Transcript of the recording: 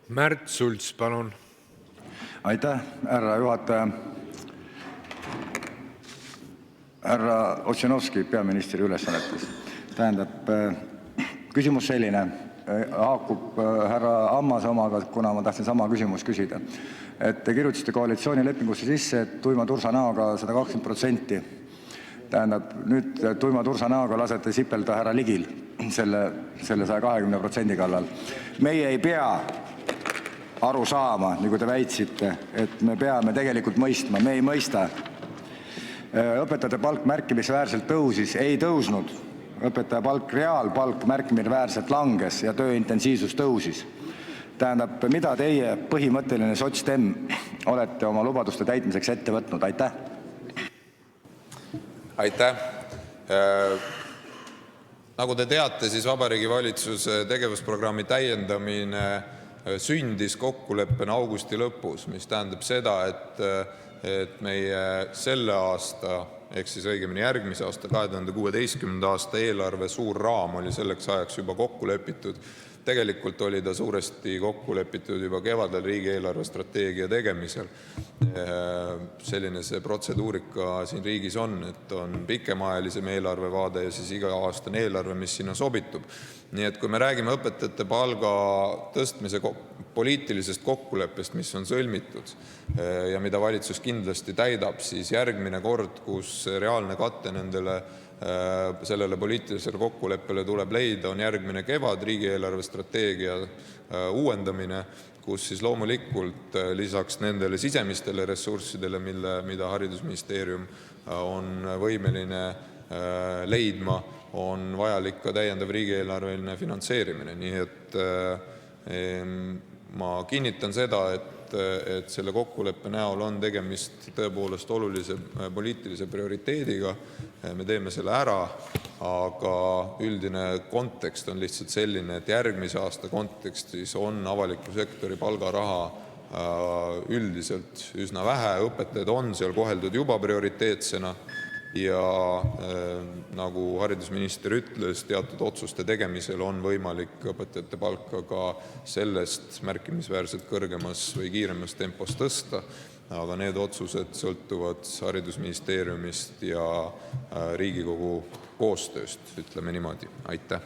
Märt Sults, palun. Aitäh, härra juhataja. Härra Ossinovski peaministri ülesannetes. Tähendab, küsimus selline, haakub härra Ammase omaga, kuna ma tahtsin sama küsimust küsida. Et te kirjutasite koalitsioonilepingusse sisse, et tuima tursa näoga 120%. Tähendab, nüüd tuima tursa näoga lasete sipelda härra Ligil selle 120% kallal. Meie ei pea aru saama, nagu te väitsite, et me peame tegelikult mõistma. Me ei mõista. Õpetajate palk märkimisväärselt tõusis, ei tõusnud. Õpetaja palk, reaalpalk märkimisväärselt langes ja tööintensiivsus tõusis. Tähendab, mida teie põhimõtteline sotsdem olete oma lubaduste täitmiseks ette võtnud? Aitäh! Aitäh! Nagu te teate, siis Vabariigi Valitsuse tegevusprogrammi täiendamine sündis kokkuleppena augusti lõpus, mis tähendab seda, et meie selle aasta, ehk siis õigemini järgmise aasta 2016. aasta eelarve suur raam oli selleks ajaks juba kokku lepitud. Tegelikult oli ta suuresti kokku lepitud juba kevadel riigieelarve strateegia tegemisel. Selline see protseduurika siin riigis on, et on pikemaajalisem eelarvevaade ja siis iga-aastane eelarve, mis sinna sobitub. Nii et kui me räägime õpetajate palga tõstmise poliitilisest kokkuleppest, mis on sõlmitud ja mida valitsus kindlasti täidab, siis järgmine kord, kus reaalne katte sellele poliitilisele kokkuleppele tuleb leida, on järgmine kevad riigieelarve strateegia uuendamine, kus siis loomulikult lisaks nendele sisemistele ressurssidele, mida haridusministeerium on võimeline leidma, on vajalik ka täiendav riigieelarveline finantseerimine. Nii et ma kinnitan seda, et selle kokkuleppe näol on tegemist tõepoolest olulise poliitilise prioriteediga. Me teeme selle ära, aga üldine kontekst on lihtsalt selline, et järgmise aasta kontekstis on avaliku sektori palgaraha üldiselt üsna vähe. Õpetajad on seal koheldud juba prioriteetsena ja nagu haridusminister ütles, teatud otsuste tegemisel on võimalik õpetajate palka ka sellest märkimisväärselt kõrgemas või kiiremas tempos tõsta, aga need otsused sõltuvad haridusministeeriumist ja Riigikogu koostööst, ütleme niimoodi. Aitäh!